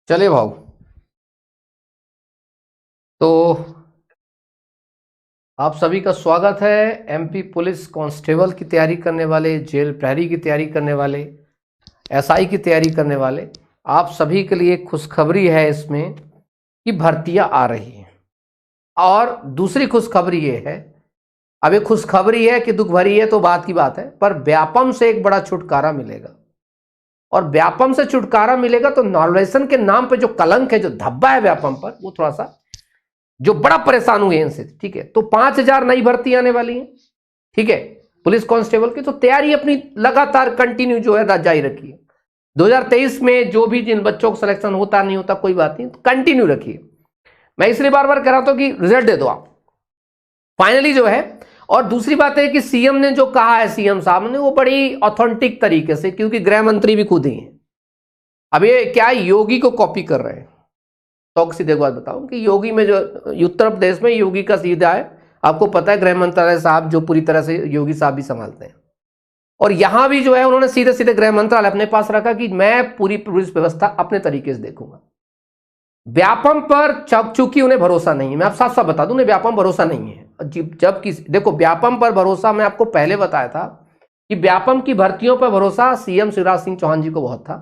चले भाव। तो आप सभी का स्वागत है। एमपी पुलिस कांस्टेबल की तैयारी करने वाले, जेल प्रहरी की तैयारी करने वाले, एसआई की तैयारी करने वाले, आप सभी के लिए खुशखबरी है इसमें कि भर्तियां आ रही हैं। और दूसरी खुशखबरी ये है, अब ये खुशखबरी है कि दुख भरी है तो बात की बात है, पर व्यापम से एक बड़ा छुटकारा मिलेगा। और व्यापम से छुटकारा मिलेगा तो नॉर्मलाइजेशन के नाम पे जो कलंक है, जो धब्बा है व्यापम पर, वो थोड़ा सा जो बड़ा परेशान हुए इनसे। ठीक है, तो 5,000 नई भर्ती आने वाली है। ठीक है, पुलिस कांस्टेबल की तो तैयारी अपनी लगातार कंटिन्यू जो है जारी रखिए। 2023 में जो भी जिन बच्चों को सिलेक्शन होता नहीं होता कोई बात नहीं, तो कंटिन्यू रखिए। मैं इसलिए बार बार कह रहा था कि रिजल्ट दे दो आप फाइनली जो है। और दूसरी बात है कि सीएम ने जो कहा है, सीएम साहब ने, वो बड़ी ऑथेंटिक तरीके से, क्योंकि गृह मंत्री भी खुद ही हैं। अब ये क्या योगी को कॉपी कर रहे हैं। तो सीधे बात बताऊं कि योगी में जो उत्तर प्रदेश में योगी का सीधा है, आपको पता है गृह मंत्रालय साहब जो पूरी तरह से योगी साहब भी संभालते हैं। और यहां भी जो है उन्होंने सीधे सीधे गृह मंत्रालय अपने पास रखा कि मैं पूरी पुलिस व्यवस्था अपने तरीके से देखूंगा। व्यापम पर चूंकि उन्हें भरोसा नहीं है, मैं आप साफ साफ बता दूं, उन्हें व्यापम भरोसा नहीं है। जब किसी देखो व्यापम पर भरोसा, मैं आपको पहले बताया था कि व्यापम की भर्तियों पर भरोसा सीएम शिवराज सिंह चौहान जी को बहुत था,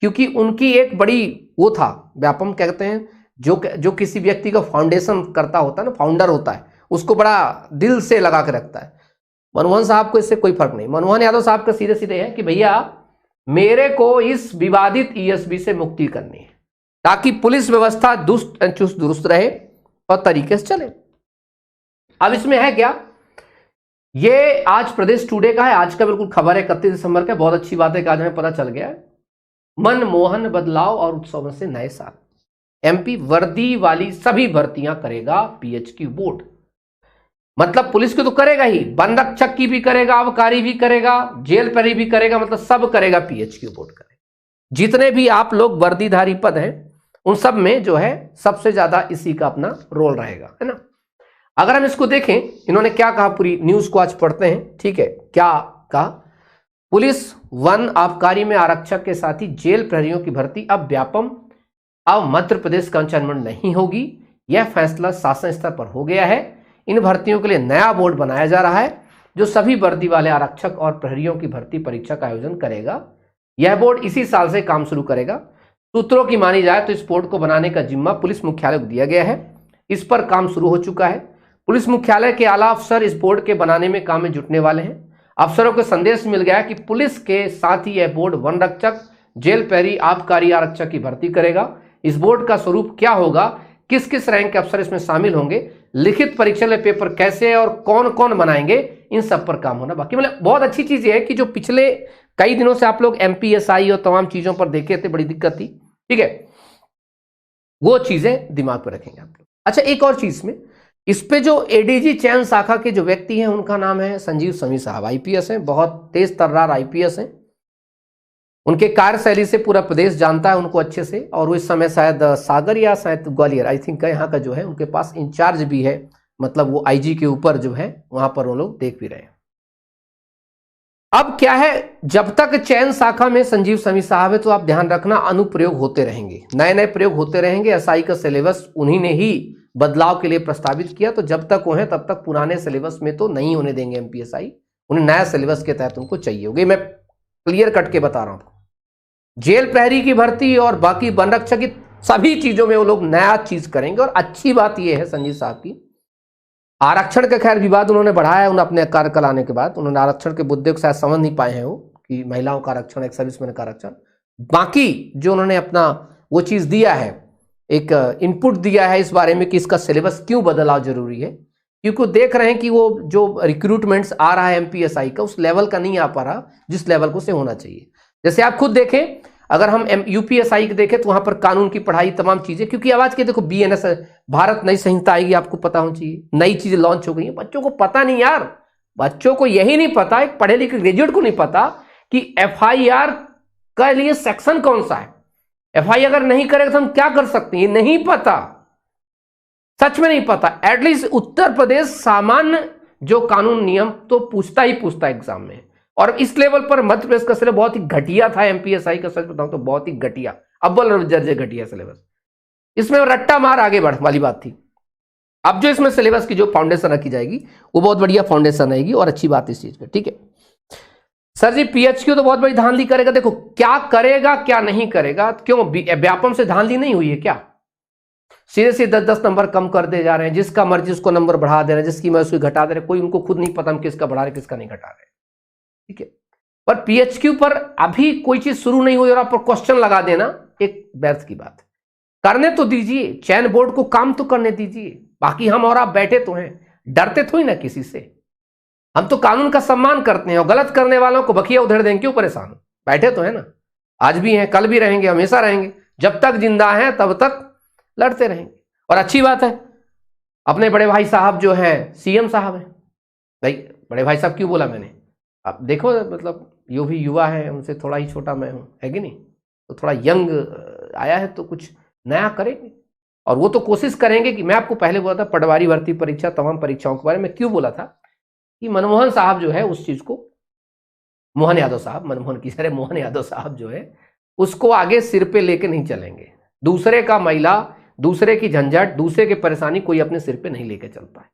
क्योंकि उनकी एक बड़ी वो था, व्यापम कहते हैं जो किसी व्यक्ति का फाउंडेशन करता होता है ना, फाउंडर होता है, उसको बड़ा दिल से लगा के रखता है। मनमोहन साहब को इससे कोई फर्क नहीं। मनमोहन यादव साहब का सीधे सीधे है कि भैया मेरे को इस विवादित ईएसबी से मुक्ति करनी है, ताकि पुलिस व्यवस्था दुष्ट चुस्त दुरुस्त रहे और तरीके से चले। अब इसमें है क्या, ये आज प्रदेश टुडे का है, आज का बिल्कुल खबर है 31 दिसंबर का। बहुत अच्छी बात है कि आज हमें पता चल गया है। मनमोहन बदलाव और उत्सव से नए साल, एमपी वर्दी वाली सभी भर्तियां करेगा पीएचक्यू बोर्ड। मतलब पुलिस की तो करेगा ही, वन रक्षक की भी करेगा, आबकारी भी करेगा, जेल प्रहरी भी करेगा, मतलब सब करेगा पीएचक्यू बोर्ड करेगा। जितने भी आप लोग वर्दीधारी पद हैं उन सब में जो है सबसे ज्यादा इसी का अपना रोल रहेगा, है ना। अगर हम इसको देखें, इन्होंने क्या कहा, पूरी न्यूज को आज पढ़ते हैं। ठीक है, क्या कहा, पुलिस वन आबकारी में आरक्षक के साथ ही जेल प्रहरियों की भर्ती अब व्यापम, अब मध्य प्रदेश का चयन नहीं होगी। यह फैसला शासन स्तर पर हो गया है। इन भर्तियों के लिए नया बोर्ड बनाया जा रहा है जो सभी वर्दी वाले आरक्षक और प्रहरियों की भर्ती परीक्षा का आयोजन करेगा। यह बोर्ड इसी साल से काम शुरू करेगा। सूत्रों की मानी जाए तो इस बोर्ड को बनाने का जिम्मा पुलिस मुख्यालय को दिया गया है। इस पर काम शुरू हो चुका है। पुलिस मुख्यालय के आला अफसर इस बोर्ड के बनाने में काम में जुटने वाले हैं। अफसरों को संदेश मिल गया कि पुलिस के साथ ही यह बोर्ड वन रक्षक, जेल प्रहरी, आबकारी आरक्षक की भर्ती करेगा। इस बोर्ड का स्वरूप क्या होगा, किस किस रैंक के अफसर इसमें शामिल होंगे, लिखित परीक्षा में पेपर कैसे और कौन कौन बनाएंगे, इन सब पर काम होना बाकी। मतलब बहुत अच्छी चीज है कि जो पिछले कई दिनों से आप लोग एमपीएसआई और तमाम चीजों पर देखे थे, बड़ी दिक्कत थी। ठीक है, वो चीजें दिमाग पर रखेंगे आप लोग। अच्छा, एक और चीज में इस पे जो एडीजी चयन शाखा के जो व्यक्ति हैं उनका नाम है संजीव समी साहब। आईपीएस हैं, बहुत तेज तर्रार आईपीएस हैं। उनके कार्यशैली से पूरा प्रदेश जानता है उनको अच्छे से। और वो इस समय शायद सागर या शायद ग्वालियर, आई थिंक यहाँ का जो है उनके पास इंचार्ज भी है, मतलब वो आईजी के ऊपर जो है वहां पर वो लोग देख भी रहे हैं। अब क्या है, जब तक चयन शाखा में संजीव समी साहब है तो आप ध्यान रखना अनुप्रयोग होते रहेंगे, नए नए प्रयोग होते रहेंगे। एसआई का सिलेबस उन्हीं ने ही बदलाव के लिए प्रस्तावित किया, तो जब तक वो है तब तक पुराने सिलेबस में तो नहीं होने देंगे एमपीएसआई। उन्हें नया सिलेबस के तहत उनको चाहिए होगी। मैं क्लियर कट के बता रहा हूं। जेल प्रहरी की भर्ती और बाकी वन रक्षक की सभी चीजों में वो लोग नया चीज करेंगे। और अच्छी बात यह है संजीव साहब की, आरक्षण का खैर विवाद उन्होंने बढ़ाया उन्हें अपने कार्यकाल आने के बाद। उन्होंने आरक्षण के मुद्दे को शायद समझ नहीं पाए हैं वो, कि महिलाओं का आरक्षण, एक सर्विसमैन का आरक्षण। बाकी जो उन्होंने अपना वो चीज दिया है, एक इनपुट दिया है इस बारे में कि इसका सिलेबस क्यों बदलाव जरूरी है, क्योंकि वो देख रहे हैं कि वो जो रिक्रूटमेंट्स आ रहा है एमपीएसआई का, उस लेवल का नहीं आ पा रहा जिस लेवल को से होना चाहिए। जैसे आप खुद देखें, अगर हम यूपीएसआई के देखें तो वहां पर कानून की पढ़ाई, तमाम चीजें, क्योंकि आवाज के देखो बीएनएस भारत नई संहिता आएगी, आपको पता होना चाहिए, नई चीजें लॉन्च हो गई हैं। बच्चों को पता नहीं यार, बच्चों को यही नहीं पता, एक पढ़े लिखे ग्रेजुएट को नहीं पता कि एफआईआर के लिए सेक्शन कौन सा है। एफआईआर अगर नहीं करेगा तो हम क्या कर सकते हैं, ये नहीं पता, सच में नहीं पता। एटलीस्ट उत्तर प्रदेश सामान्य जो कानून नियम तो पूछता ही पूछता एग्जाम में। और इस लेवल पर मध्य प्रदेश का सिलेबस बहुत ही घटिया था एमपीएसआई का, सच बताऊं तो बहुत ही घटिया। अव्वल दर्जे घटिया सिलेबस, इसमें रट्टा मार आगे बढ़ वाली बात थी। अब जो इसमें सिलेबस की जो फाउंडेशन रखी जाएगी वो बहुत बढ़िया फाउंडेशन रहेगी और अच्छी बात इस चीज पे, ठीक है। सर जी पीएचक्यू तो बहुत बड़ी धांधली करेगा, देखो क्या करेगा क्या नहीं करेगा, क्यों व्यापम से धांधली नहीं हुई है क्या? सीधे सीधे 10-10 नंबर कम कर दे जा रहे हैं, जिसका मर्जी उसको नंबर बढ़ा दे रहे हैं, जिसकी मर्जी उसको घटा दे रहे हैं, कोई उनको खुद नहीं पता हम किसका बढ़ा रहे किसका नहीं घटा रहे, ठीक है। पर पीएचक्यू पर अभी कोई चीज शुरू नहीं हुई और आप पर क्वेश्चन लगा देना एक व्यर्थ की बात है। करने तो दीजिए, चयन बोर्ड को काम तो करने दीजिए, बाकी हम और आप बैठे तो हैं, डरते थोड़ी ना किसी से, हम तो कानून का सम्मान करते हैं और गलत करने वालों को बखिया उधेड़ देंगे, क्यों परेशान हो, बैठे तो है ना, आज भी हैं कल भी रहेंगे हमेशा रहेंगे, जब तक जिंदा हैं तब तक लड़ते रहेंगे। और अच्छी बात है अपने बड़े भाई साहब जो हैं सीएम साहब हैं, भाई बड़े भाई साहब क्यों बोला मैंने, अब देखो मतलब यो भी युवा है, उनसे थोड़ा ही छोटा मैं हूं, है कि नहीं, तो थोड़ा यंग आया है तो कुछ नया करेंगे और वो तो कोशिश करेंगे कि मैं आपको पहले बोला था पटवारी भर्ती परीक्षा तमाम परीक्षाओं के बारे में क्यों बोला था कि मनमोहन साहब जो है उस चीज को, मोहन यादव साहब, मनमोहन की सारे मोहन यादव साहब जो है उसको आगे सिर पे लेके नहीं चलेंगे, दूसरे का मैला, दूसरे की झंझट, दूसरे की परेशानी कोई अपने सिर पे नहीं लेके चलता है,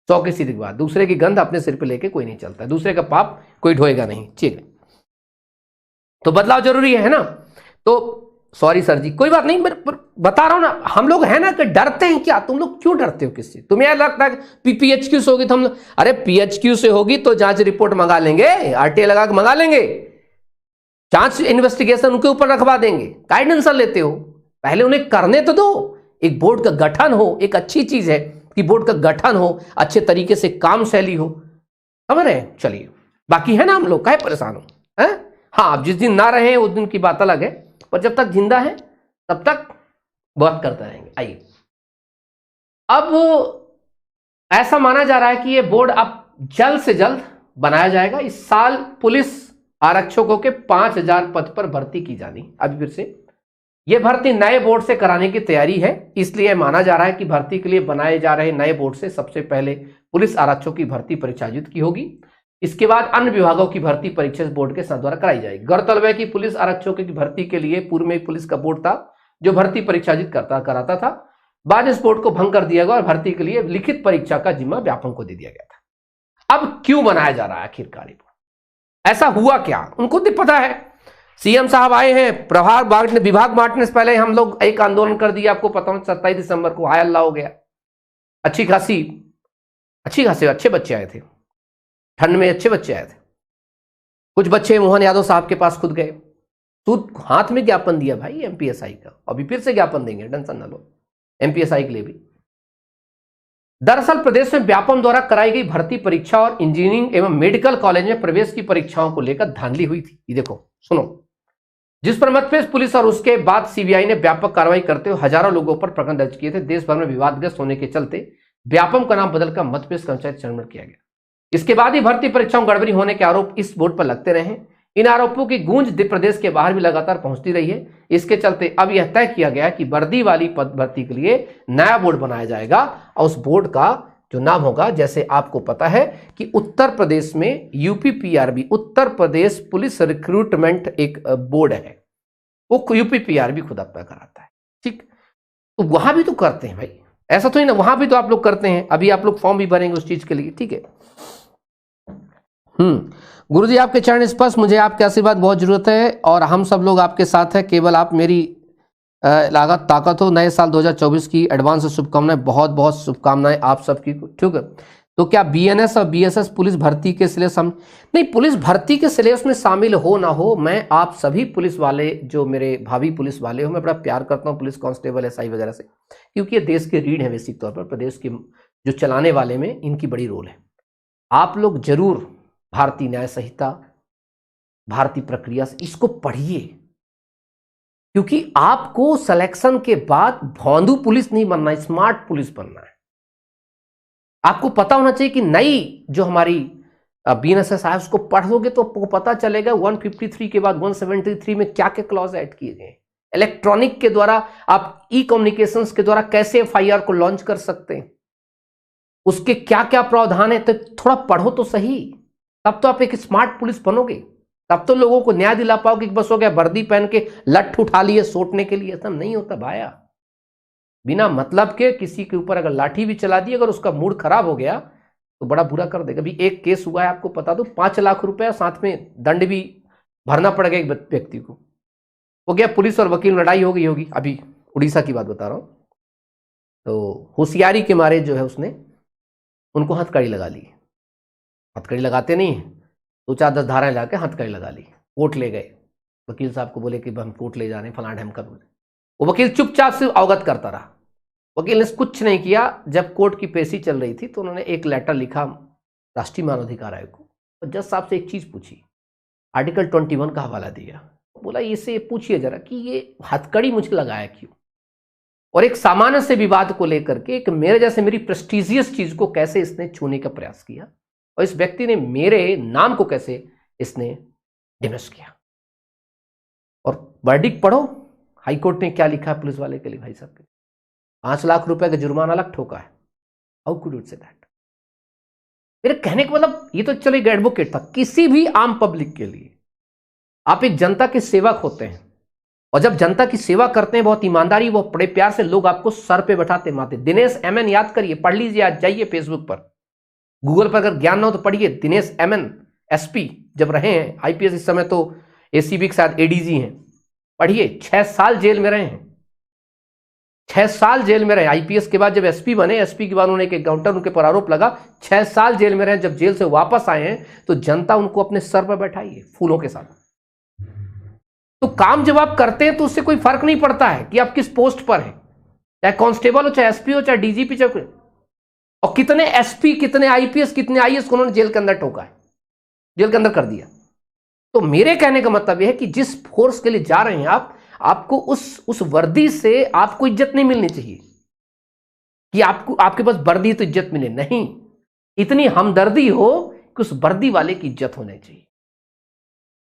100 की सीधी बात, दूसरे की गंध अपने सिर पे लेके कोई नहीं चलता है, दूसरे का पाप कोई ढोएगा नहीं, ठीक है। तो बदलाव जरूरी है ना, तो सॉरी सर जी कोई बात नहीं, बता रहा हूं ना, हम लोग है ना कि डरते हैं क्या, तुम लोग क्यों डरते हो किससे, तुम्हें यार लगता है पीएचक्यू से होगी तो हम, अरे पीएचक्यू से होगी तो जांच रिपोर्ट मंगा लेंगे, आरटीआई लगा के मंगा लेंगे, जांच इन्वेस्टिगेशन उनके ऊपर रखवा देंगे, काय टेंशन लेते हो, पहले उन्हें करने तो दो, एक बोर्ड का गठन हो, एक अच्छी चीज है कि बोर्ड का गठन हो, अच्छे तरीके से काम शैली हो, समझ रहे हैं, चलिए बाकी है ना हम लोग काहे परेशान हो, है हाँ, अब जिस दिन ना रहे उस दिन की बात अलग है, पर जब तक जिंदा है तब तक बात करते रहेंगे। आइए, अब ऐसा माना जा रहा है कि यह बोर्ड अब जल्द से जल्द बनाया जाएगा, इस साल पुलिस आरक्षकों के 5000 पद पर भर्ती की जानी, अभी फिर से यह भर्ती नए बोर्ड से कराने की तैयारी है, इसलिए माना जा रहा है कि भर्ती के लिए बनाए जा रहे नए बोर्ड से सबसे पहले पुलिस आरक्षकों की भर्ती परीक्षा आयोजित की होगी, इसके बाद अन्य विभागों की भर्ती परीक्षा बोर्ड के साथ द्वारा कराई जाएगी। गौरतलब है कि पुलिस आरक्षकों की भर्ती के लिए पूर्व में पुलिस का बोर्ड था जो भर्ती परीक्षा आयोजित कराता था, बाद इस बोर्ड को भंग कर दिया गया और भर्ती के लिए लिखित परीक्षा का जिम्मा व्यापम को दे दिया गया था। अब क्यों बनाया जा रहा है आखिरकार बोर्ड, ऐसा हुआ क्या, उनको तो पता है, सीएम साहब आए हैं, प्रभार बांटने विभाग बांटने से पहले हम लोग एक आंदोलन कर दिया, आपको पता हो 27 दिसंबर को, हाय अल्लाह हो गया, अच्छे अच्छे बच्चे आए थे, ठंड में अच्छे बच्चे आए थे, कुछ बच्चे मोहन यादव साहब के पास खुद गए, तू हाथ में ज्ञापन दिया भाई एमपीएसआई का, अभी फिर से ज्ञापन देंगे, टेंशन ना लो, एमपीएसआई के लिए भी। दरअसल प्रदेश में व्यापम द्वारा कराई गई भर्ती परीक्षा और इंजीनियरिंग एवं मेडिकल कॉलेज में प्रवेश की परीक्षाओं को लेकर धांधली हुई थी, ये देखो सुनो, जिस पर मध्यप्रदेश पुलिस और उसके बाद सीबीआई ने व्यापक कार्रवाई करते हुए हजारों लोगों पर प्रकरण दर्ज किए थे। देश भर में विवादग्रस्त होने के चलते व्यापम का नाम बदलकर मध्यप्रदेश कर्मचारी चयन किया गया। इसके बाद ही भर्ती परीक्षाओं में गड़बड़ी होने के आरोप इस बोर्ड पर लगते रहे। इन आरोपों की गूंज प्रदेश के बाहर भी लगातार पहुंचती रही है। इसके चलते अब यह तय किया गया कि वर्दी वाली पद भर्ती के लिए नया बोर्ड बनाया जाएगा और उस बोर्ड का जो नाम होगा, जैसे आपको पता है कि उत्तर प्रदेश में यूपीपीआरबी, उत्तर प्रदेश पुलिस रिक्रूटमेंट एक बोर्ड है, वो यूपीपीआरबी खुद अपना कराता है, ठीक। तो वहां भी तो करते हैं भाई, ऐसा तो ही ना, वहां भी तो आप लोग करते हैं, अभी आप लोग फॉर्म भी भरेंगे उस चीज के लिए, ठीक है। गुरुजी आपके चरण स्पर्श, मुझे आपके आशीर्वाद बहुत जरूरत है और हम सब लोग आपके साथ हैं, केवल आप मेरी लागत ताकत हो। नए साल 2024 की एडवांस शुभकामनाएं, बहुत बहुत शुभकामनाएं आप सबकी, ठीक है। तो क्या बीएनएस और बीएसएस पुलिस भर्ती के सिलेबस नहीं, पुलिस भर्ती के सिलेबस में शामिल हो ना हो, मैं आप सभी पुलिस वाले जो मेरे भावी पुलिस वाले हो, मैं बड़ा प्यार करता हूं पुलिस कांस्टेबल एसआई वगैरह से, क्योंकि ये देश के रीढ़ है, बेसिक तौर पर प्रदेश के जो चलाने वाले में इनकी बड़ी रोल है। आप लोग जरूर भारतीय न्याय संहिता, भारतीय प्रक्रिया से इसको पढ़िए, क्योंकि आपको सिलेक्शन के बाद भौंदू पुलिस नहीं बनना, स्मार्ट पुलिस बनना है। आपको पता होना चाहिए कि नई जो हमारी बीएनएसएस है उसको पढ़ोगे तो आपको पता चलेगा 153 के बाद 173 में क्या क्या क्लॉज ऐड किए गए। इलेक्ट्रॉनिक के द्वारा आप ई कम्युनिकेशंस के द्वारा कैसे एफआईआर को लॉन्च कर सकते हैं, उसके क्या क्या प्रावधान है, तो थोड़ा पढ़ो तो सही, तब तो आप एक स्मार्ट पुलिस बनोगे। तब तो लोगों को न्याय दिला पाओ कि बस हो गया वर्दी पहन के लठ उठा लिए सोटने के लिए। ऐसा नहीं होता भाया। बिना मतलब के किसी के ऊपर अगर लाठी भी चला दी, अगर उसका मूड खराब हो गया तो बड़ा बुरा कर देगा। अभी एक केस हुआ है, आपको बता दो, 5 लाख रुपए साथ में दंड भी भरना पड़ेगा एक व्यक्ति को। वो गया, पुलिस और वकील लड़ाई हो गई होगी, अभी उड़ीसा की बात बता रहा हूं। तो होशियारी के मारे जो है उसने उनको हथकड़ी लगा ली। हथकड़ी लगाते नहीं है, 2-4-10 धाराएं लाके हथकड़ी लगा ली। कोर्ट ले गए, वकील साहब को बोले कि हम कोर्ट ले जा रहे हैं फलाना ढैम का। वो वकील चुपचाप से अवगत करता रहा। वकील ने कुछ नहीं किया। जब कोर्ट की पेशी चल रही थी तो उन्होंने एक लेटर लिखा राष्ट्रीय मानवाधिकार आयोग को, और जज साहब से एक चीज पूछी, आर्टिकल 21 का हवाला दिया। बोला इससे पूछिए जरा कि ये हथकड़ी मुझे लगाया क्यों, और एक सामान्य से विवाद को लेकर के एक मेरे जैसे मेरी प्रेस्टिजियस चीज को कैसे इसने छूने का प्रयास किया, और इस व्यक्ति ने मेरे नाम को कैसे इसने डिमिश किया। और वर्डिक्ट पढ़ो, हाईकोर्ट ने क्या लिखा है पुलिस वाले के लिए, भाई साहब के 5 लाख रुपए का जुर्माना अलग ठोका है। How could you say that? मेरे कहने का मतलब ये तो चलो एक एडवोकेट था, किसी भी आम पब्लिक के लिए आप एक जनता के सेवक होते हैं, और जब जनता की सेवा करते हैं बहुत ईमानदारी, वो बड़े प्यार से लोग आपको सर पे बैठाते माते। दिनेश एमएन याद करिए, पढ़ लीजिए, आज जाइए फेसबुक पर, गूगल पर अगर ज्ञान ना हो तो पढ़िए। दिनेश एमएन एसपी जब रहे हैं, आईपीएस इस समय तो एसीबी के साथ एडीजी हैं, पढ़िए। 6 साल जेल में रहे हैं, 6 साल जेल में रहे। आईपीएस के बाद जब एसपी बने, एसपी के बाद उन्होंने एक एनकाउंटर उनके पर आरोप लगा, 6 साल जेल में रहे। जब जेल से वापस आए हैं तो जनता उनको अपने सर पर बैठाई है फूलों के साथ। तो काम जब आप करते हैं तो उससे कोई फर्क नहीं पड़ता है कि आप किस पोस्ट पर हैं, चाहे कांस्टेबल हो, चाहे एसपी हो, चाहे डीजीपी, चाहे, और कितने एसपी, कितने आईपीएस, कितने आईएएस को उन्होंने जेल के अंदर ठोका है, जेल के अंदर कर दिया। तो मेरे कहने का मतलब यह है कि जिस फोर्स के लिए जा रहे हैं आप, आपको उस वर्दी से आपको इज्जत नहीं मिलनी चाहिए कि आपको आपके पास वर्दी तो इज्जत मिले, नहीं। इतनी हमदर्दी हो कि उस वर्दी वाले की इज्जत होनी चाहिए,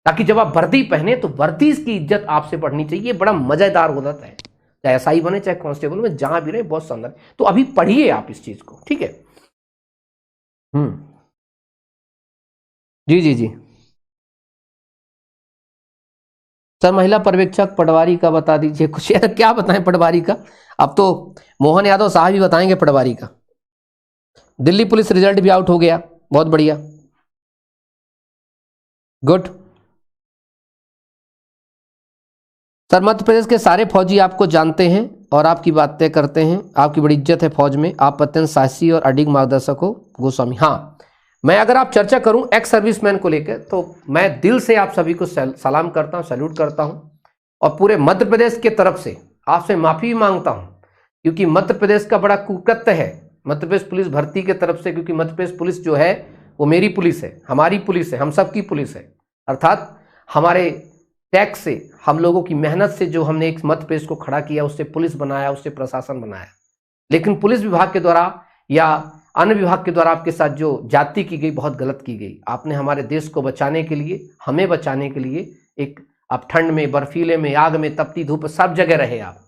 ताकि जब आप वर्दी पहने तो वर्दी की इज्जत आपसे बढ़नी चाहिए। बड़ा मजेदार हो जाता है, चाहे एसआई बने चाहे कांस्टेबल में, जहां भी रहे, बहुत शानदार। तो अभी पढ़िए आप इस चीज को, ठीक है। जी जी जी सर, महिला पर्यवेक्षक पटवारी का बता दीजिए कुछ। यार क्या बताएं पटवारी का, अब तो मोहन यादव साहब ही बताएंगे पटवारी का। दिल्ली पुलिस रिजल्ट भी आउट हो गया, बहुत बढ़िया, गुड। सर, मध्य प्रदेश के सारे फौजी आपको जानते हैं और आपकी बातें करते हैं, आपकी बड़ी इज्जत है फौज में, आप अत्यंत साहसी और अडिग मार्गदर्शक हो। गोस्वामी, हाँ, मैं अगर आप चर्चा करूं एक्स सर्विसमैन को लेकर, तो मैं दिल से आप सभी को सलाम करता हूं, सैल्यूट करता हूं, और पूरे मध्य प्रदेश की तरफ से आपसे माफी भी मांगता हूं, क्योंकि मध्य प्रदेश का बड़ा कुकृत्य है मध्य प्रदेश पुलिस भर्ती की तरफ से। क्योंकि मध्य प्रदेश पुलिस जो है वो मेरी पुलिस है, हमारी पुलिस है, हम सबकी पुलिस है, अर्थात हमारे टैक्स से, हम लोगों की मेहनत से जो हमने एक मध्य प्रदेश को खड़ा किया, उससे पुलिस बनाया, उससे प्रशासन बनाया। लेकिन पुलिस विभाग के द्वारा या अन्य विभाग के द्वारा आपके साथ जो जाति की गई, बहुत गलत की गई। आपने हमारे देश को बचाने के लिए, हमें बचाने के लिए, एक आप ठंड में, बर्फीले में, आग में, तपती धूप, सब जगह रहे आप,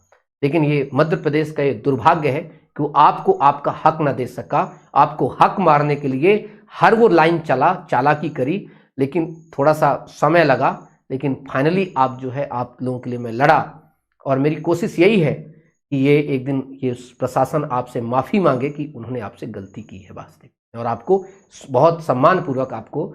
लेकिन ये मध्य प्रदेश का ये दुर्भाग्य है कि वो आपको आपका हक न दे सका। आपको हक मारने के लिए हर वो लाइन चला, चालाकी करी, लेकिन थोड़ा सा समय लगा, लेकिन फाइनली आप जो है, आप लोगों के लिए मैं लड़ा, और मेरी कोशिश यही है कि ये एक दिन ये प्रशासन आपसे माफ़ी मांगे कि उन्होंने आपसे गलती की है वास्तविक, और आपको बहुत सम्मानपूर्वक आपको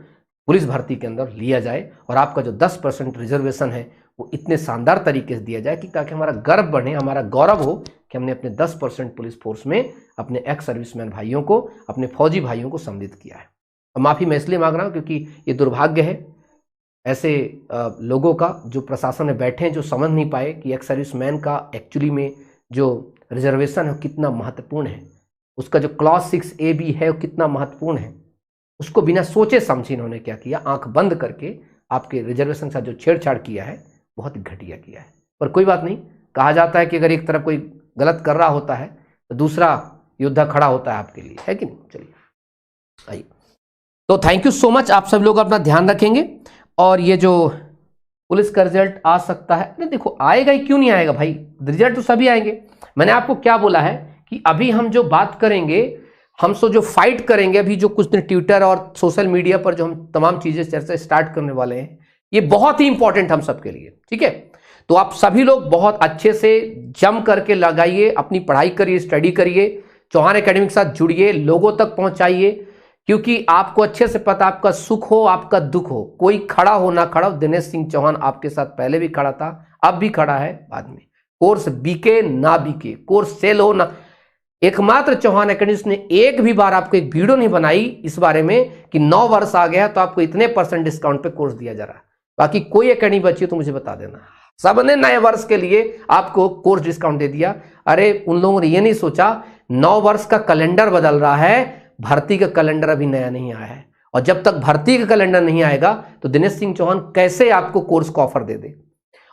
पुलिस भर्ती के अंदर लिया जाए, और आपका जो 10% रिजर्वेशन है वो इतने शानदार तरीके से दिया जाए कि ताकि हमारा गर्व बढ़े, हमारा गौरव हो कि हमने अपने 10% पुलिस फोर्स में अपने एक्स सर्विसमैन भाइयों को, अपने फौजी भाइयों को सम्मिलित किया है। और माफ़ी मैं इसलिए मांग रहा हूँ क्योंकि ये दुर्भाग्य है ऐसे लोगों का जो प्रशासन में बैठे हैं, जो समझ नहीं पाए कि एक्स सर्विसमैन का एक्चुअली में जो रिजर्वेशन है कितना महत्वपूर्ण है, उसका जो क्लॉज 6A भी है वो कितना महत्वपूर्ण है। उसको बिना सोचे समझे इन्होंने क्या किया, आंख बंद करके आपके रिजर्वेशन के साथ जो छेड़छाड़ किया है, बहुत घटिया किया है। पर कोई बात नहीं, कहा जाता है कि अगर एक तरफ कोई गलत कर रहा होता है तो दूसरा योद्धा खड़ा होता है आपके लिए, है कि नहीं। चलिए आइए, तो थैंक यू सो मच। आप सब लोग अपना ध्यान रखेंगे, और ये जो पुलिस का रिजल्ट आ सकता है, नहीं देखो आएगा ही, क्यों नहीं आएगा भाई, रिजल्ट तो सभी आएंगे। मैंने आपको क्या बोला है कि अभी हम जो बात करेंगे, हम जो फाइट करेंगे, अभी जो कुछ दिन ट्विटर और सोशल मीडिया पर जो हम तमाम चीजें चर्चा स्टार्ट करने वाले हैं, ये बहुत ही इंपॉर्टेंट हम सबके लिए, ठीक है। तो आप सभी लोग बहुत अच्छे से जम करके लगाइए, अपनी पढ़ाई करिए, स्टडी करिए, चौहान एकेडमी के साथ जुड़िए, लोगों तक पहुंचाइए, क्योंकि आपको अच्छे से पता, आपका सुख हो आपका दुख हो, कोई खड़ा हो ना खड़ा हो, दिनेश सिंह चौहान आपके साथ पहले भी खड़ा था, अब भी खड़ा है, बाद में। कोर्स बिके ना बिके, कोर्स सेल हो ना, एकमात्र चौहान एकेडमी ने एक भी बार आपको एक वीडियो नहीं बनाई इस बारे में कि 9 वर्ष आ गया तो आपको इतने % डिस्काउंट पे कोर्स दिया जा रहा है। बाकी कोई एकेडमी बची हो तो मुझे बता देना, सबने नए वर्ष के लिए आपको कोर्स डिस्काउंट दे दिया। अरे उन लोगों ने ये नहीं सोचा 9 वर्ष का कैलेंडर बदल रहा है, भर्ती का कैलेंडर अभी नया नहीं आया है, और जब तक भर्ती का कैलेंडर नहीं आएगा तो दिनेश सिंह चौहान कैसे आपको कोर्स का ऑफर दे दे।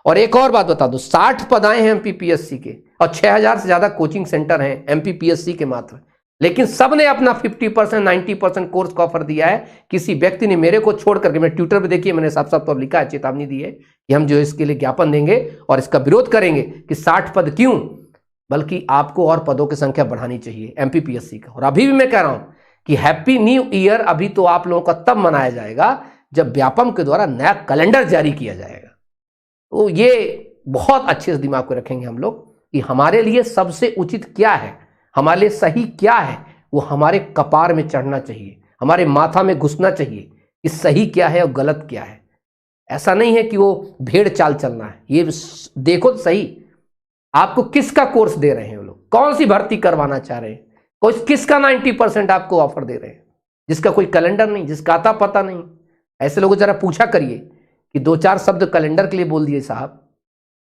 और एक और बात बता दो, 60 पद आए हैं एमपीपीएससी के और 6000 से ज्यादा कोचिंग सेंटर हैं एमपीपीएससी के मात्र, लेकिन सबने अपना 50% 90% कोर्स का ऑफर दिया है। किसी व्यक्ति ने मेरे को छोड़ करके, मैं ट्विटर पे देखिए मैंने साफ साफ तौर लिखा है, चेतावनी दी है कि हम जो इसके लिए ज्ञापन देंगे और इसका विरोध करेंगे कि 60 पद क्यों, बल्कि आपको और पदों की संख्या बढ़ानी चाहिए एमपीपीएससी का। और अभी भी मैं कह रहा हूं कि हैप्पी न्यू ईयर अभी तो आप लोगों का तब मनाया जाएगा जब व्यापम के द्वारा नया कैलेंडर जारी किया जाएगा। तो ये बहुत अच्छे से दिमाग को रखेंगे हम लोग कि हमारे लिए सबसे उचित क्या है, हमारे लिए सही क्या है, वो हमारे कपार में चढ़ना चाहिए, हमारे माथा में घुसना चाहिए कि सही क्या है और गलत क्या है। ऐसा नहीं है कि वो भेड़ चाल चलना है। ये देखो तो सही, आपको किसका कोर्स दे रहे हैं वो लोग, कौन सी भर्ती करवाना चाह रहे हैं, किसका 90% आपको ऑफर दे रहे हैं, जिसका कोई कैलेंडर नहीं, जिसका आता पता नहीं। ऐसे लोगों जरा पूछा करिए कि 2-4 शब्द कैलेंडर के लिए बोल दिए साहब,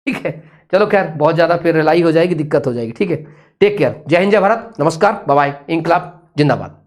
ठीक है। चलो खैर, बहुत ज्यादा फिर रिलाई हो जाएगी, दिक्कत हो जाएगी, ठीक है। टेक केयर, जय हिंद जय भारत, नमस्कार, बाय बाय, इंकलाब जिंदाबाद।